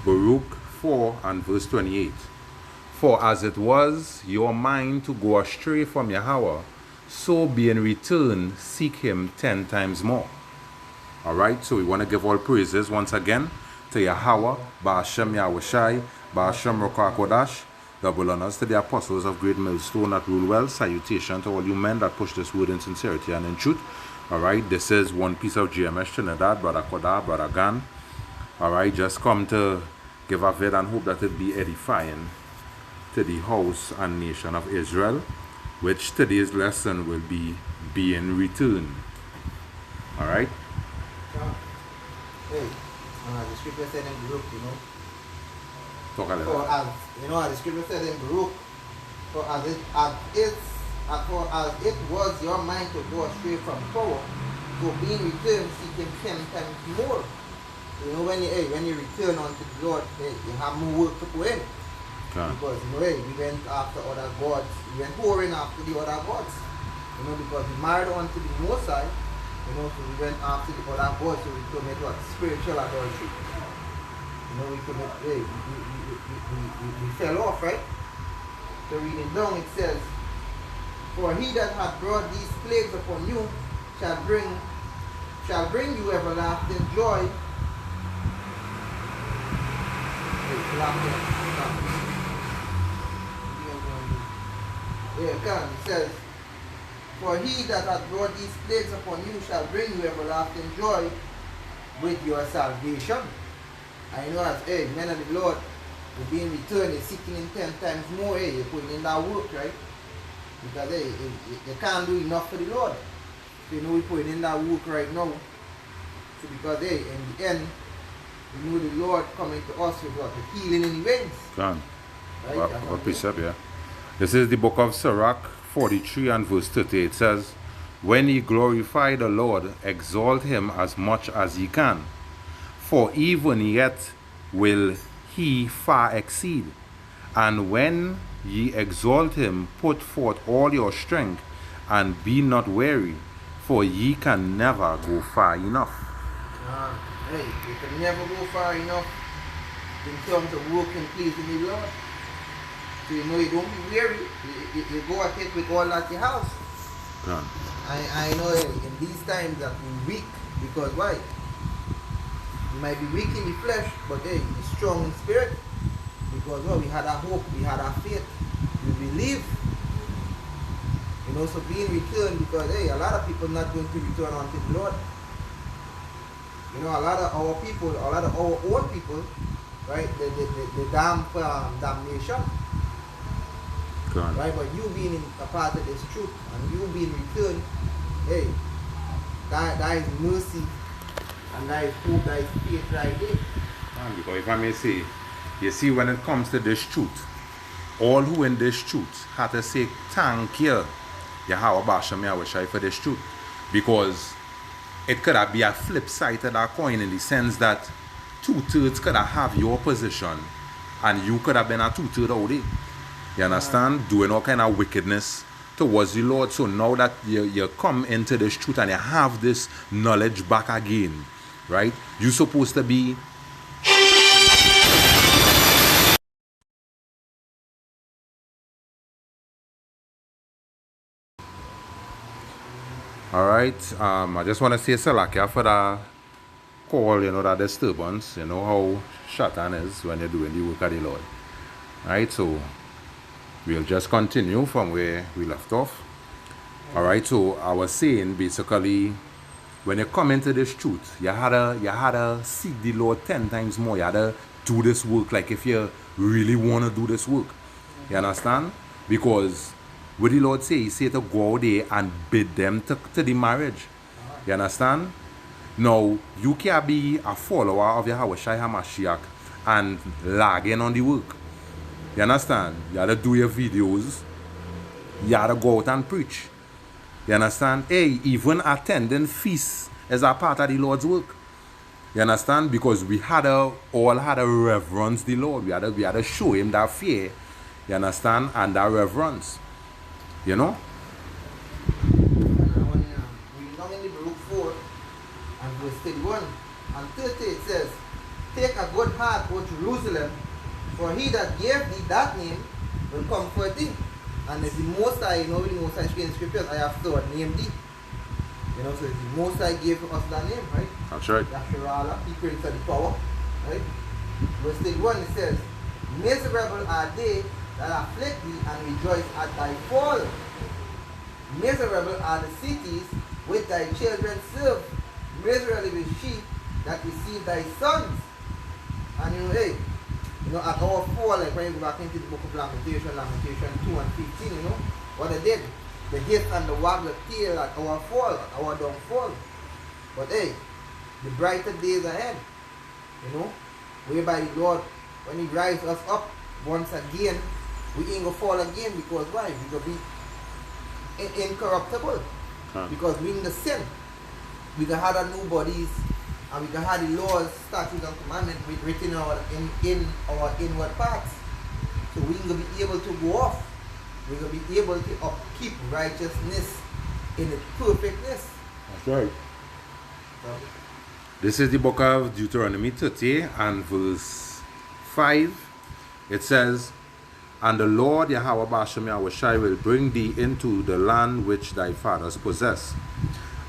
Baruch 4 and verse 28. For as it was your mind to go astray from Yahweh, so being returned, seek him 10 times more. Alright, so we want to give all praises once again to Yahweh, Ba'ashem Yahushai, Ba'ashem Rokakodash. Double honors to the apostles of Great Millstone that rule well. Salutation to all you men that push this word in sincerity and in truth. Alright, this is one piece of GMS Trinidad, Brother Koda, Brother Gan. Alright, just come to give a vid and hope that it be edifying to the house and nation of Israel, which today's lesson will be being returned. Alright? Hey, the scripture said in Baruch, Talk a little. for as the scripture said in Baruch, for as it was your mind to go astray from power, so being returned, seeking 10 times more. When you return unto the Lord, you have more work to put in. Because we went after other gods, we went whoring after the other gods. Because we married unto the Most High, so we went after the other gods, so we commit what? Spiritual adultery. We commit, we fell off, right? So reading down, it says, for he that hath brought these plagues upon you shall bring you everlasting joy. It says, for he that hath brought these plagues upon you shall bring you everlasting joy with your salvation. I know as men of the Lord, you're being returned, you're seeking him 10 times more, you're putting in that work, right? Because you can't do enough for the Lord. So we're putting in that work right now. So because in the end, the Lord coming to us with what? The healing in the wings. Right? What precept, yeah. This is the book of Sirach 43 and verse 30. It says, when ye glorify the Lord, exalt him as much as ye can. For even yet will he far exceed. And when ye exalt him, put forth all your strength, and be not weary, for ye can never go far enough. You can never go far enough in terms of working pleasing the Lord. So you don't be weary. You go at it with all that you have. I know in these times that we're weak, because why? You might be weak in the flesh, but you're strong in spirit. Because we had our hope, we had our faith, we believe. So being returned, because a lot of people not going to return unto the Lord. A lot of our people, a lot of our own people, right? The damnation. Right, but you being a part of this truth and you being returned, that is mercy and that is hope, that is faith right there. Because if I may say, you see, when it comes to this truth, all who in this truth have to say thank you, Yahweh Ba'ashem Yahushai, for this truth. Because it could have been a flip side to that coin, in the sense that 2/3 could have your position and you could have been a 2/3 out there. You understand? Doing all kind of wickedness towards the Lord. So now that you come into this truth and you have this knowledge back again, right? You're supposed to be alright. I just want to say Salakia for that call, that disturbance, how Shatan is when you're doing the work of the Lord. Alright, so we'll just continue from where we left off. Alright, so I was saying basically, when you come into this truth, you had to seek the Lord 10 times more. You had to do this work like if you really want to do this work. You understand? Because what the Lord say, he say to go out there and bid them to the marriage. You understand? Now, you can't be a follower of Yahweh Shai HaMashiach and lagging on the work. You understand? You have to do your videos. You have to go out and preach. You understand? Even attending feasts is a part of the Lord's work. You understand? Because we all had to reverence the Lord. We had to show him that fear. You understand? And that reverence. And when we come in the Baruch 4 and verse 31 and 30, it says, take a good heart, O Jerusalem, for he that gave thee that name will comfort thee. And it's the Most High, the Most High in scriptures, I have so named thee. So it's the Most High gave us that name, right? That's right. Yasharala, he created the power, right? Verse 31, it says, miserable are they that afflict thee and rejoice at thy fall. Miserable are the cities which thy children serve. Miserable is she that receive thy sons. And at our fall, like when you go back into the book of Lamentation 2 and 15, what they did, the hit and the wag the tail at our fall, at our downfall. But the brighter days ahead, whereby the Lord, when he rises us up once again, we ain't gonna fall again, because why? We gonna be incorruptible. Because we in the sin. We gonna have our new bodies, and we gonna have the laws, statutes, and commandments written in our inward parts. So we gonna be able to go off. We're going to be able to upkeep righteousness in its perfectness. That's right. This is the book of Deuteronomy 30 and verse 5. It says, and the Lord Yahweh Bashem Yahushai will bring thee into the land which thy fathers possess,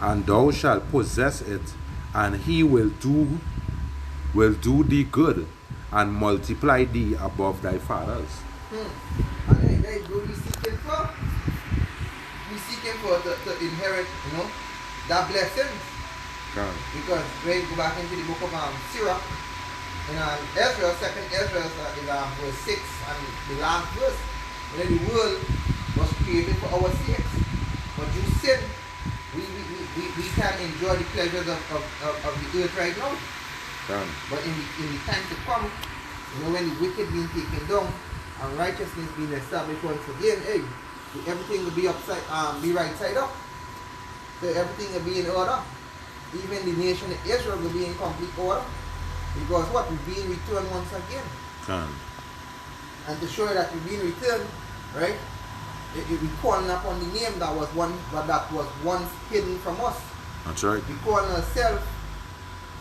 and thou shalt possess it, and he will do thee good, and multiply thee above thy fathers. And hey, what we seeking for? We seeking for to inherit, that blessing. Because when you go back into the book of Sirach, in Ezra, 2nd Ezra is verse 6 and the last verse. The world was created for our sakes. But you sin, we can't enjoy the pleasures of the earth right now. But in the time to come, when the wicked being taken down, and righteousness being established once again, everything will be be right side up. So everything will be in order. Even the nation of Israel will be in complete order. Because what? We're being returned once again. And to show you that we're being returned, right? We're calling upon the name that was once hidden from us. That's right. We're calling ourselves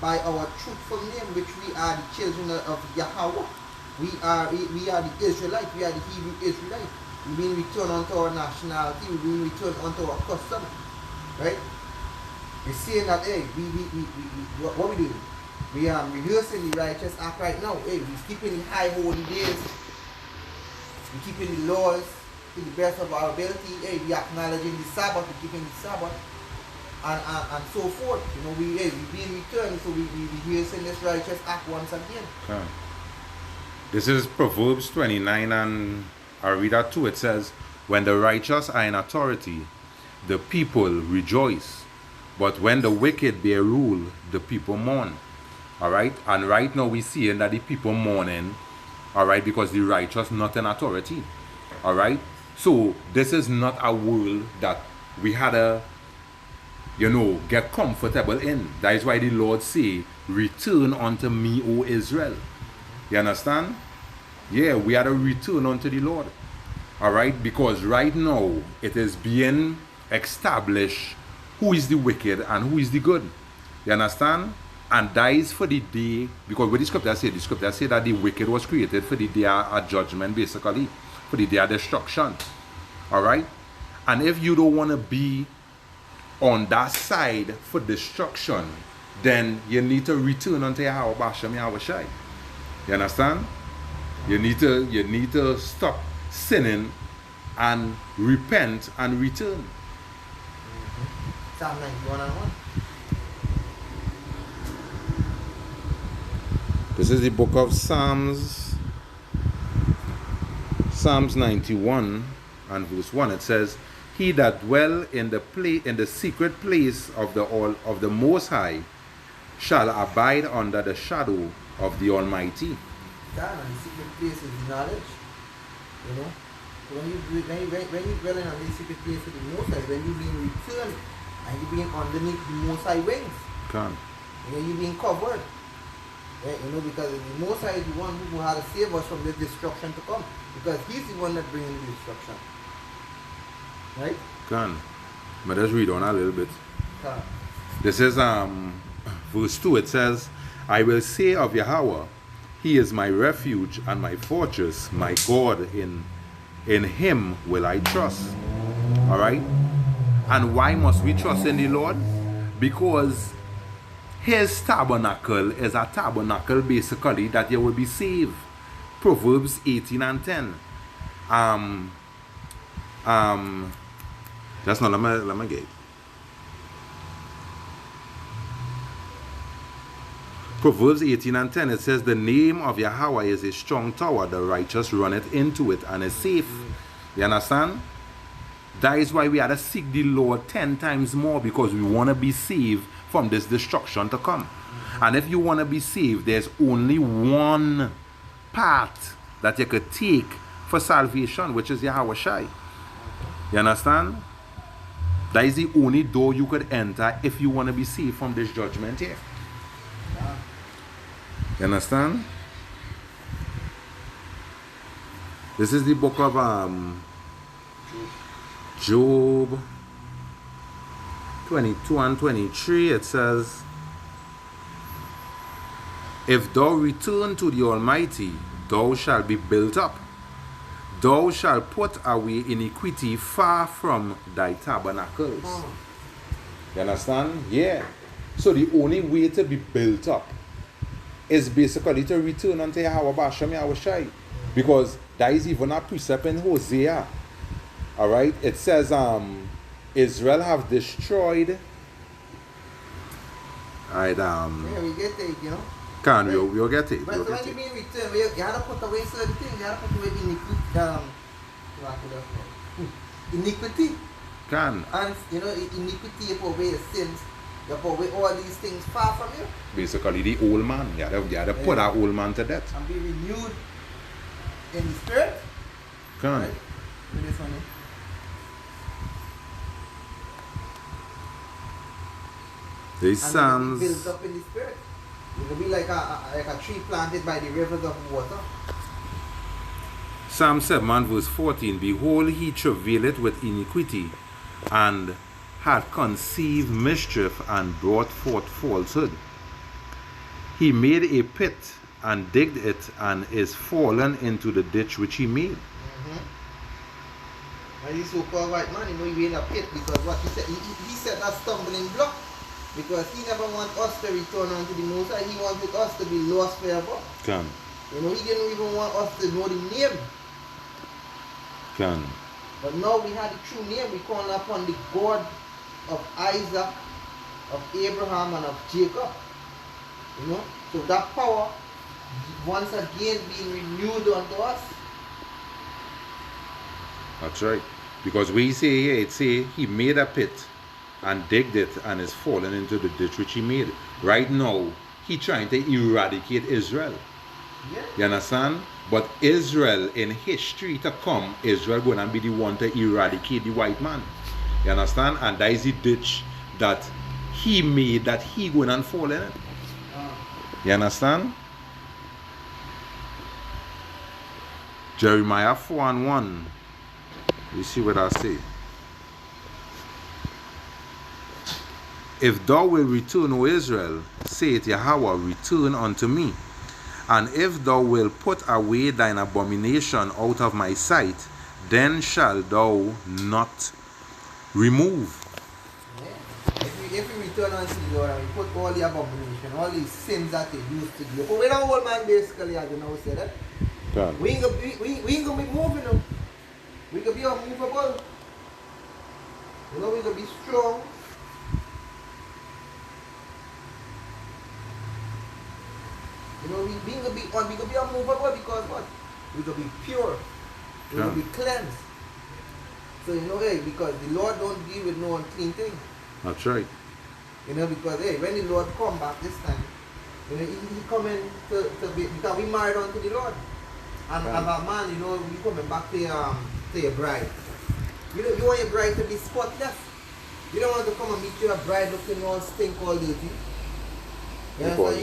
by our truthful name, which we are the children of Yahweh. We are the Israelites, we are the Hebrew Israelites. We've been returned unto our nationality, we've been returned unto our custom. Right? We're saying that, what we doing? We are rehearsing the righteous act right now. We're keeping the high holy days. We're keeping the laws to the best of our ability. We're acknowledging the Sabbath, we're keeping the Sabbath. And so forth. We're being returned, so we're rehearsing this righteous act once again. This is Proverbs 29, and I read that too. It says, when the righteous are in authority, the people rejoice. But when the wicked bear rule, the people mourn. Alright? And right now we're seeing that the people mourning, alright, because the righteous not in authority. Alright? So this is not a world that we had to, get comfortable in. That is why the Lord say, return unto me, O Israel. You understand? Yeah, we are to return unto the Lord. Alright? Because right now, it is being established who is the wicked and who is the good. You understand? And that is for the day, because what the scripture say that the wicked was created for the day of judgment, basically. For the day of destruction. Alright? And if you don't want to be on that side for destruction, then you need to return unto Yahweh Bashem Yahushai. You understand? You need to stop sinning and repent and return. Psalm 91 and 1. This is the book of Psalms 91 and verse 1. It says, he that dwell in the secret place of the Most High shall abide under the shadow of the Almighty. And the secret place is knowledge. When you dwell in the secret place of the Most High, when you being returned and you being underneath the Most High wings. You being covered. Because the Most High is the one who had to save us from this destruction to come. Because he's the one that brings the destruction. Right? But let's read on a little bit. This is verse 2. It says, I will say of Yahweh, He is my refuge and my fortress, my God, in Him will I trust. Alright? And why must we trust in the Lord? Because His tabernacle is a tabernacle basically that you will be saved. Proverbs 18 and 10. That's not, let me get it. Proverbs 18 and 10, it says, the name of Yahweh is a strong tower, the righteous runneth into it and is safe. You understand? That is why we had to seek the Lord 10 times more, because we want to be saved from this destruction to come. And if you want to be saved, there's only one path that you could take for salvation, which is Yahweh Shai. You understand? That is the only door you could enter if you want to be saved from this judgment here. You understand? This is the book of Job 22 and 23. It says, if thou return to the Almighty, thou shalt be built up. Thou shalt put away iniquity far from thy tabernacles. You understand? Yeah. So the only way to be built up is basically to return unto Yahweh Bashem Yahweh Shai. Because that is even a precept in Hosea. Alright? It says, Israel have destroyed. Alright, yeah, we get it, you know. We'll get it. But when you mean return, you have to put away certain things. You have to put away iniquity. Can. And, you know, iniquity, you put away the sins. You put away all these things far from you. Basically, the old man. You have to put that old man to death. And be renewed in the spirit. Can. Right? Do this one. These Psalms. Built up in the spirit. It will be like a tree planted by the rivers of water. Psalm 7 and verse 14. Behold, he travaileth with iniquity, and had conceived mischief, and brought forth falsehood. He made a pit, and digged it, and is fallen into the ditch which he made. And this so-called white man, you know, he made a pit, because what he said, he said that stumbling block. Because he never want us to return unto the Most High. He wanted us to be lost forever. Can. You know, he didn't even want us to know the name. Can. But now we have the true name. We call upon the God of Isaac, of Abraham, and of Jacob. You know, so that power once again being renewed unto us. That's right. Because we say here, it say he made a pit and digged it and is fallen into the ditch which he made. Right now, he trying to eradicate Israel. Yeah. You understand? But Israel, in history to come, Israel going to be the one to eradicate the white man. You understand? And that is the ditch that he made, that he going and fall in it. You understand? Jeremiah 4 and 1. You see what I say? If thou wilt return, O Israel, saith Yahweh, return unto me. And if thou wilt put away thine abomination out of my sight, then shalt thou not remove. Yeah. If we return unto the Lord and we put all the abomination, all these sins that they used to do. But we don't old man basically, as you know, say that. God. We ain't gonna be moving them. We can be unmovable. You know, we can be strong. You know, we can be unmovable because what? We can be pure. We can be cleansed. So you know, hey, because the Lord don't deal with no unclean thing. That's right. You know, because hey, when the Lord come back this time, you know, he coming to be, because we married unto the Lord. And as a man, you know, we coming back to your bride. You know, you want your bride to be spotless. You don't want to come and meet your bride looking all stink, all dirty. You understand?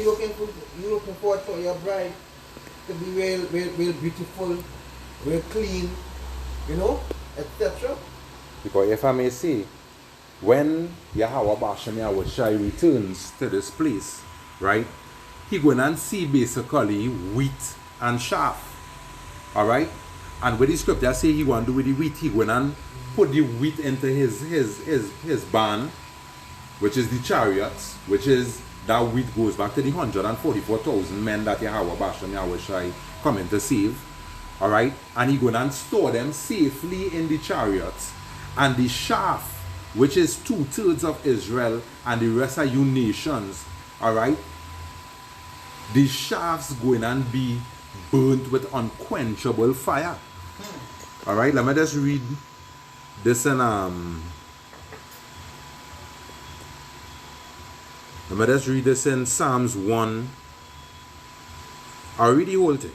You looking forward for your bride to be real beautiful, real clean, you know, etc. Because if I may say, when Yahweh Bashem Yahweh Shai returns to this place, right, he going and see basically wheat and chaff. Alright? And with the scripture say he going to do with the wheat, he going and put the wheat into his barn, which is the chariots, which is that wheat goes back to the 144,000 men that Yahweh Bashem Yahweh Shai coming to save. Alright? And he going and store them safely in the chariots. And the chaff, which is 2/3 of Israel and the rest of you nations, alright? The shafts going and be burnt with unquenchable fire. Alright, let me just read this in Psalms 1. I'll read the whole thing.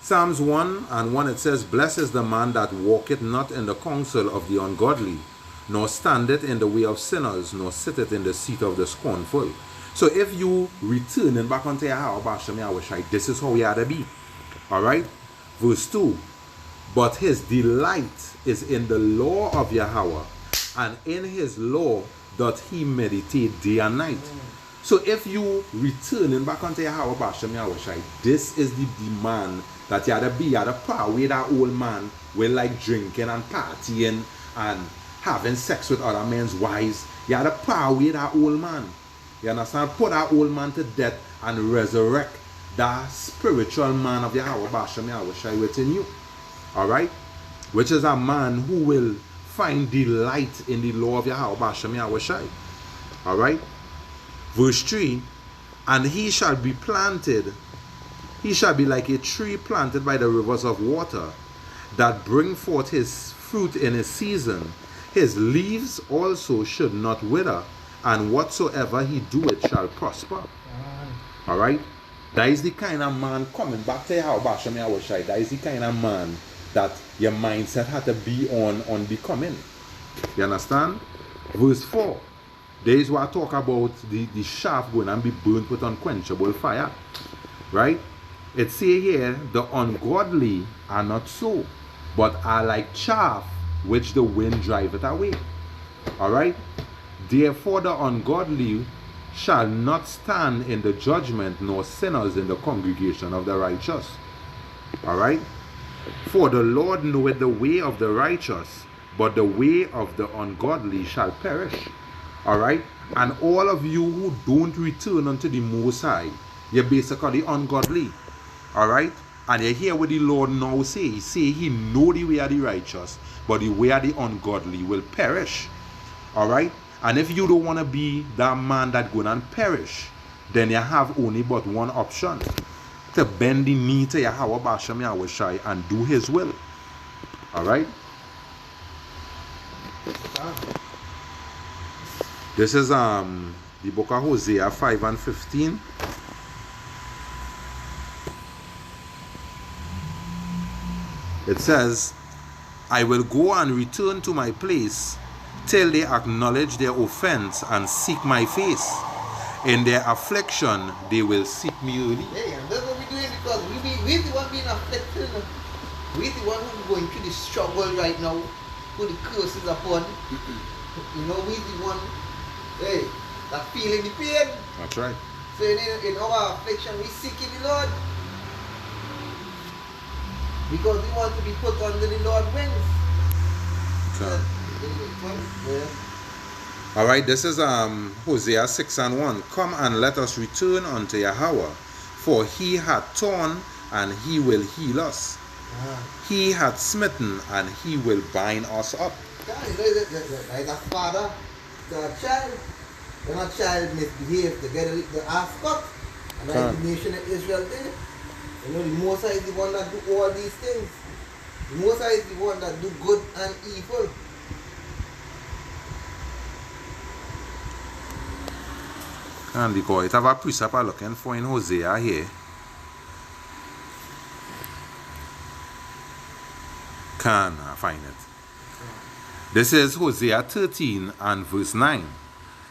Psalms 1:1 it says, "Blessed is the man that walketh not in the counsel of the ungodly, nor standeth in the way of sinners, nor sitteth in the seat of the scornful." So if you returning back unto Yahweh Bashem Yahweh Shai, this is how you ought to be. Alright? Verse 2. "But his delight is in the law of Yahweh, and in his law doth he meditate day and night." So if you returning back unto Yahweh Bashem Yahweh Shai, this is the demand that you ought to be. You ought to part with that old man with like drinking and partying and having sex with other men's wives. You ought to part with that old man. You understand? Put that old man to death and resurrect that spiritual man of Yahweh Bashem Yahweh Shai within you. Alright? Which is a man who will find delight in the law of Yahweh Bashem Yahweh Shai. Alright? Verse 3. "And he shall be planted, he shall be like a tree planted by the rivers of water, that bring forth his fruit in his season. His leaves also should not wither, and whatsoever he doeth shall prosper." Alright? That is the kind of man coming back to Yahweh Bashem Yahweh Shai. That is the kind of man that your mindset had to be on becoming. You understand? Verse 4. There is what I talk about the shaft going and be burnt with unquenchable fire. Right? It say here, "The ungodly are not so, but are like chaff which the wind driveth away." Alright? "Therefore the ungodly shall not stand in the judgment, nor sinners in the congregation of the righteous." Alright? "For the Lord knoweth the way of the righteous, but the way of the ungodly shall perish." Alright? And all of you who don't return unto the Most High, you're basically ungodly. Alright? And you hear what the Lord now say. He say he know the way of the righteous, but the way of the ungodly will perish. Alright? And if you don't want to be that man that going and perish, then you have only but one option. To bend the knee to Yahweh Bashem Yahweh Shai and do his will. Alright? This is the book of Hosea 5:15. It says, "I will go and return to my place till they acknowledge their offense and seek my face. In their affliction they will seek me early." Hey, and that's what we're doing, because we're the one being afflicted. We're the one who's going through the struggle right now, who the curse is upon. You know, we're the one, hey, that feeling the pain. That's right. So in our affliction, we seeking the Lord. Because we want to be put under the Lord's wings. Okay. Yeah. Alright, this is Hosea 6:1. "Come and let us return unto Yahweh, for he hath torn and he will heal us. He hath smitten and he will bind us up." Yeah, you know, like a father to a child. When a child misbehaves, they get the ass cut. And like the nation of Israel did. You know, the Most High is the one that do all these things. The Most High is the one that do good and evil. And because it have a precept I'm looking for in Hosea here. Can I find it? This is Hosea 13:9.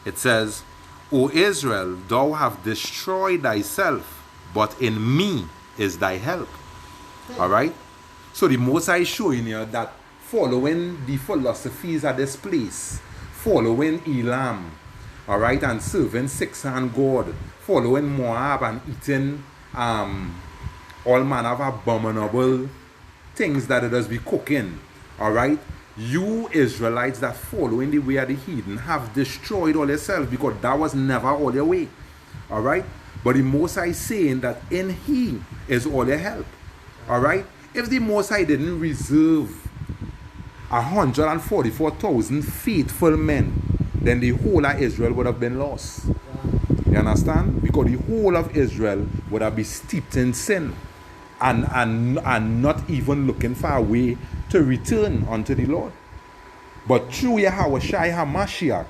It says, "O Israel, thou have destroyed thyself, but in me is thy help." Alright? So the Most High is showing you that following the philosophies of this place, following Elam, all right, and serving six-hand God, following Moab and eating all manner of abominable things that it does be cooking, all right, you Israelites that follow in the way of the heathen have destroyed all yourselves, because that was never all your way, all right. But the Most High is saying that in He is all your help, all right. If the Most High didn't reserve 144,000 faithful men, then the whole of Israel would have been lost. You understand? Because the whole of Israel would have been steeped in sin and not even looking for a way to return unto the Lord. But through Yahweh Shai HaMashiach,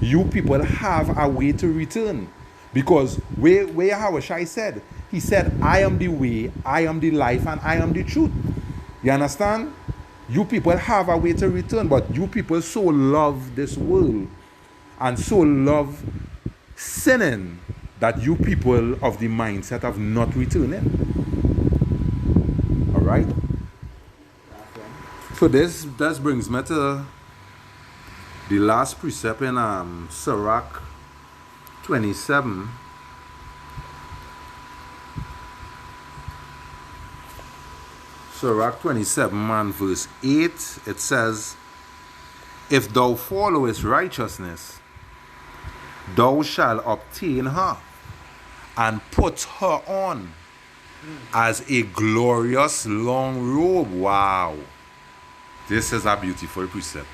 you people have a way to return. Because where Yahweh Shai said, he said, I am the way, I am the life, and I am the truth. You understand? You people have a way to return, but you people so love this world and so love sinning that you people of the mindset of not returning. All right? So this brings me to the last precept in Sirach 27. Sirach 27 and verse 8, it says, if thou followest righteousness, thou shalt obtain her and put her on as a glorious long robe. Wow. This is a beautiful precept.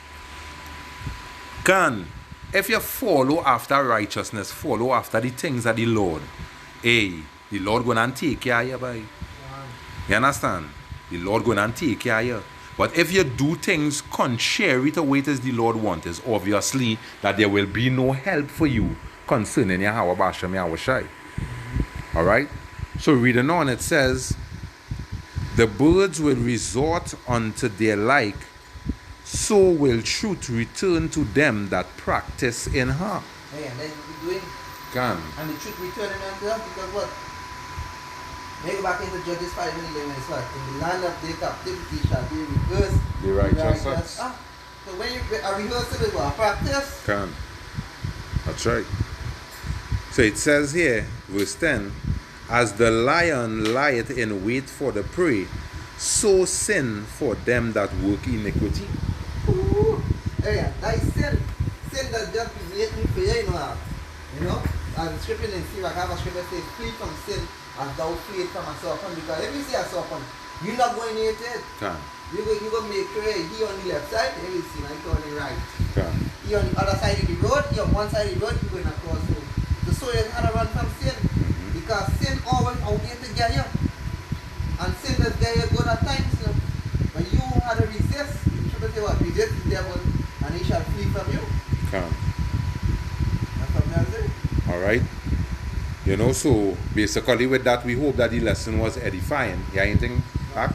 If you follow after righteousness, follow after the things of the Lord, the Lord gonna take care of you, boy. You understand? The Lord going to take care of you. But if you do things contrary to what it is the Lord wants, it's obviously that there will be no help for you concerning Yahweh Bashem Yahweh Shai. Alright? So reading on, it says, the birds will resort unto their like, so will truth return to them that practice in her. Hey, and then you doing. And the truth returning unto us, because what? Maybe back into Judges 5 and 11, it's like, in the land of their captivity shall be reversed. The righteous. So when you a rehearsal is what? A practice? That's right. So it says here, verse 10, as the lion lieth in wait for the prey, so sin for them that work iniquity. Ooh. Hey, that is sin. Sin that just be waiting for you, you know? And scripture in Sirach, I have a scripture that says, flee from sin and thou flee from a serpent. Because if you see a serpent, you're not going near it. You're going to make sure he on the left side, and you see like on the right. He on the other side of the road, he on one side of the road, you're going to cross home. So you have to run from sin. Because sin always out there to get you. And sin does get you good at times. You know? But you have to resist. You should say what? Resist the devil and he shall flee from you. That's what I'm saying. Alright. You know, so basically with that, we hope that the lesson was edifying. Yeah, anything back?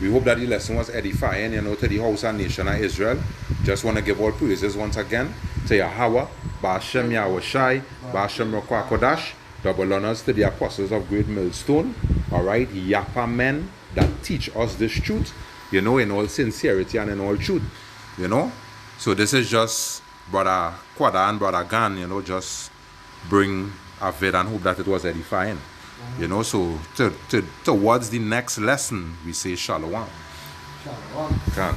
We hope that the lesson was edifying, you know, to the house and nation of Israel. Just want to give all praises once again to Yahweh, Bashem Yahweh Shai, Bashem Rokwa Kodash, double honors to the apostles of Great Millstone, alright, Yapa men that teach us this truth, you know, in all sincerity and in all truth, you know. So this is just Brother Quada and Brother Gan, you know, just bring a vid and hope that it was edifying. You know, so towards the next lesson, we say Shalom. Shalom.